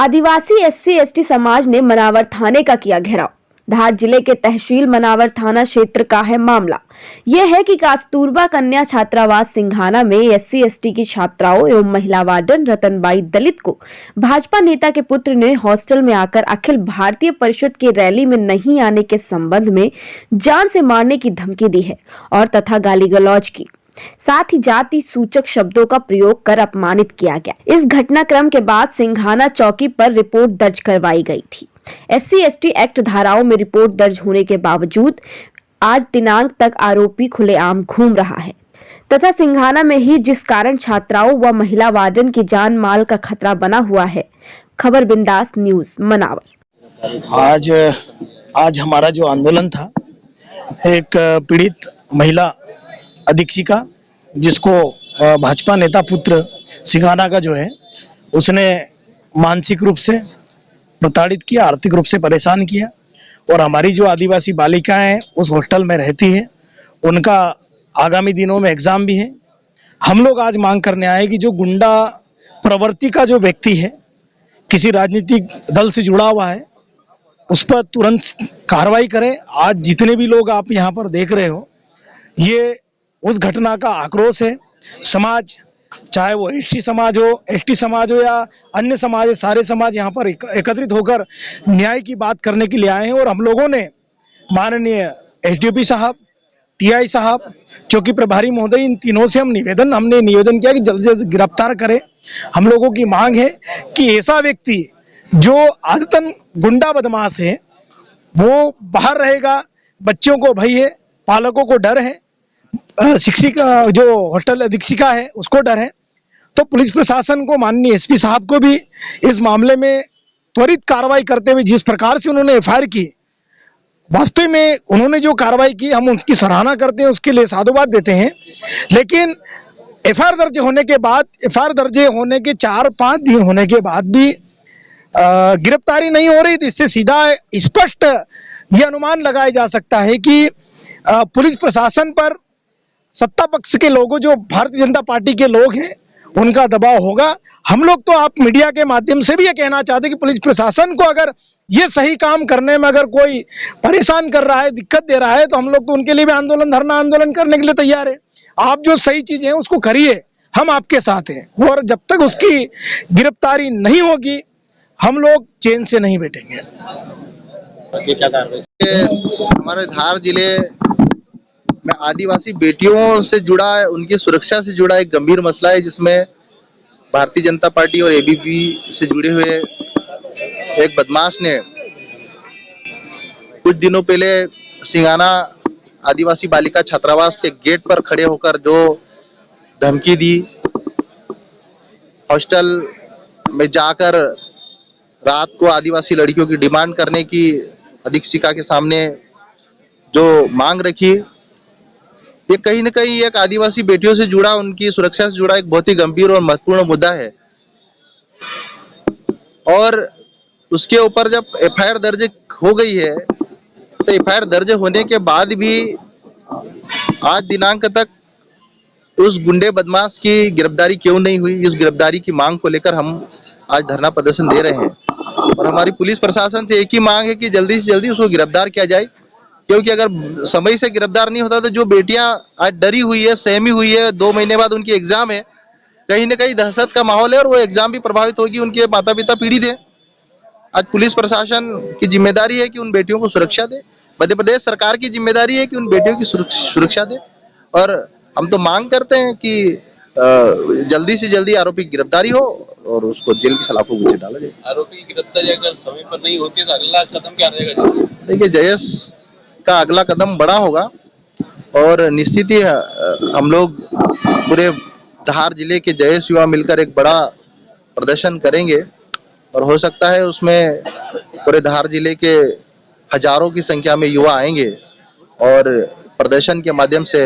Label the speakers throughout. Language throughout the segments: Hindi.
Speaker 1: आदिवासी एससी एसटी समाज ने मनावर थाने का किया घेराव। धार जिले के तहसील मनावर थाना क्षेत्र का है मामला। यह है कि कस्तूरबा कन्या छात्रावास सिंघाना में एससी एसटी की छात्राओं एवं महिला वार्डन रतनबाई दलित को भाजपा नेता के पुत्र ने हॉस्टल में आकर अखिल भारतीय परिषद की रैली में नहीं आने के संबंध में जान से मारने की धमकी दी है और तथा गाली गलौज की, साथ ही जाति सूचक शब्दों का प्रयोग कर अपमानित किया गया। इस घटनाक्रम के बाद सिंघाना चौकी पर रिपोर्ट दर्ज करवाई गई थी। एससी एसटी एक्ट धाराओं में रिपोर्ट दर्ज होने के बावजूद आज दिनांक तक आरोपी खुलेआम घूम रहा है तथा सिंघाना में ही जिस कारण छात्राओं व महिला वार्डन की जान माल का खतरा बना हुआ है। खबर बिंदास न्यूज मनावर।
Speaker 2: आज हमारा जो आंदोलन था, एक पीड़ित महिला अधीक्षिका जिसको भाजपा नेता पुत्र सिंघाना का जो है उसने मानसिक रूप से प्रताड़ित किया, आर्थिक रूप से परेशान किया और हमारी जो आदिवासी बालिकाएं उस हॉस्टल में रहती है उनका आगामी दिनों में एग्जाम भी है। हम लोग आज मांग करने आए कि जो गुंडा प्रवृत्ति का जो व्यक्ति है, किसी राजनीतिक दल से जुड़ा हुआ है, उस पर तुरंत कार्रवाई करें। आज जितने भी लोग आप यहाँ पर देख रहे हो, ये उस घटना का आक्रोश है। समाज, चाहे वो एसटी समाज हो या अन्य समाज है, सारे समाज यहाँ पर एकत्रित होकर न्याय की बात करने के लिए आए हैं। और हम लोगों ने माननीय एसडीओपी साहब, टीआई साहब, चौकी प्रभारी महोदय, इन तीनों से हमने निवेदन किया कि जल्द से जल्द गिरफ्तार करें। हम लोगों की मांग है कि ऐसा व्यक्ति जो आदतन गुंडा बदमाश है वो बाहर रहेगा। बच्चों को भय है, पालकों को डर है, शिक्षिका जो हॉस्टल अधीक्षिका है उसको डर है। तो पुलिस प्रशासन को, माननीय एसपी साहब को भी इस मामले में त्वरित कार्रवाई करते हुए जिस प्रकार से उन्होंने एफआईआर की, वास्तव में उन्होंने जो कार्रवाई की हम उनकी सराहना करते हैं, उसके लिए साधुवाद देते हैं। लेकिन एफआईआर दर्ज होने के 4-5 दिन होने के बाद भी गिरफ्तारी नहीं हो रही, तो इससे सीधा स्पष्ट यह अनुमान लगाया जा सकता है कि पुलिस प्रशासन पर सत्ता पक्ष के लोगों, जो भारतीय जनता पार्टी के लोग हैं, उनका दबाव होगा। हम लोग तो आप मीडिया के माध्यम से भी ये कहना चाहते हैं कि पुलिस प्रशासन को अगर ये सही काम करने में अगर कोई परेशान कर रहा है, दिक्कत दे रहा है, तो हम लोग तो उनके लिए भी धरना आंदोलन करने के लिए तैयार है। आप जो सही चीजें हैं उसको करिए, हम आपके साथ हैं। और जब तक उसकी गिरफ्तारी नहीं होगी हम लोग चैन से नहीं बैठेंगे।
Speaker 3: हमारे धार जिले में आदिवासी बेटियों से जुड़ा, उनकी सुरक्षा से जुड़ा एक गंभीर मसला है, जिसमें भारतीय जनता पार्टी और एबीपी से जुड़े हुए एक बदमाश ने कुछ दिनों पहले सिंघाना आदिवासी बालिका छात्रावास के गेट पर खड़े होकर जो धमकी दी, हॉस्टल में जाकर रात को आदिवासी लड़कियों की डिमांड करने की अधीक्षिका के सामने जो मांग रखी, ये कहीं न कहीं एक आदिवासी बेटियों से जुड़ा, उनकी सुरक्षा से जुड़ा एक बहुत ही गंभीर और महत्वपूर्ण मुद्दा है। और उसके ऊपर जब एफआईआर दर्ज हो गई है, तो एफआईआर दर्ज होने के बाद भी आज दिनांक तक उस गुंडे बदमाश की गिरफ्तारी क्यों नहीं हुई, इस गिरफ्तारी की मांग को लेकर हम आज धरना प्रदर्शन दे रहे हैं। और हमारी पुलिस प्रशासन से एक ही मांग है कि जल्दी से जल्दी उसको गिरफ्तार किया जाए, क्योंकि अगर समय से गिरफ्तार नहीं होता तो जो बेटियां आज डरी हुई है, सहमी हुई है, 2 महीने बाद उनकी एग्जाम है, कहीं न कहीं दहशत का माहौल है और वो एग्जाम भी प्रभावित होगी, उनके माता पिता पीड़ित है। आज पुलिस प्रशासन की जिम्मेदारी है कि उन बेटियों को सुरक्षा दे, मध्य प्रदेश सरकार की जिम्मेदारी है कि उन बेटियों की सुरक्षा दे। और हम तो मांग करते हैं कि जल्दी से जल्दी आरोपी की गिरफ्तारी हो और उसको जेल की सलाखों को डाला जाए।
Speaker 4: आरोपी की गिरफ्तारी अगर समय पर नहीं होती तो अगला कदम क्या रहेगा?
Speaker 3: देखिए, जयेश का अगला कदम बड़ा होगा और निश्चित ही हम लोग पूरे धार जिले के जयेश युवा मिलकर एक बड़ा प्रदर्शन करेंगे और हो सकता है उसमें पूरे धार जिले के हजारों की संख्या में युवा आएंगे और प्रदर्शन के माध्यम से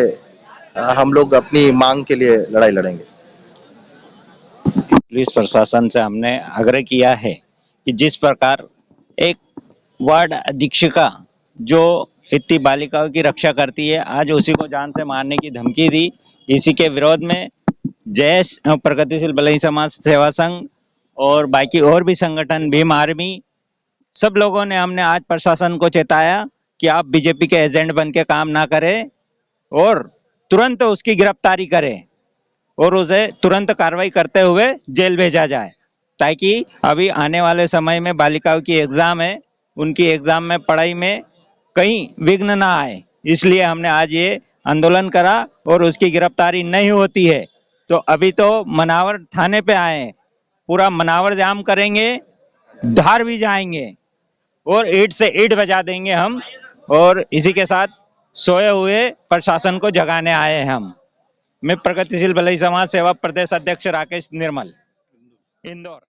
Speaker 3: हम लोग अपनी मांग के लिए लड़ाई लड़ेंगे।
Speaker 5: पुलिस प्रशासन से हमने आग्रह किया है कि जिस प्रकार एक वार्ड अधीक्षिका जो इतनी बालिकाओं की रक्षा करती है, आज उसी को जान से मारने की धमकी दी। इसी के विरोध में जयेश प्रगतिशील भलाई समाज सेवा संघ और बाकी और भी संगठन, भीम आर्मी, सब लोगों ने हमने आज प्रशासन को चेताया कि आप बीजेपी के एजेंट बन के काम ना करें और तुरंत उसकी गिरफ्तारी करें और उसे तुरंत कार्रवाई करते हुए जेल भेजा जाए, ताकि अभी आने वाले समय में बालिकाओं की एग्जाम है, उनकी एग्जाम में पढ़ाई में कहीं विघ्न ना आए। इसलिए हमने आज ये आंदोलन करा और उसकी गिरफ्तारी नहीं होती है तो अभी तो मनावर थाने पे आए हैं, पूरा मनावर जाम करेंगे, धार भी जाएंगे और ईंट से ईंट बजा देंगे हम। और इसी के साथ सोए हुए प्रशासन को जगाने आए हैं हम। मैं प्रगतिशील भलाई समाज सेवा प्रदेश अध्यक्ष राकेश निर्मल, इंदौर।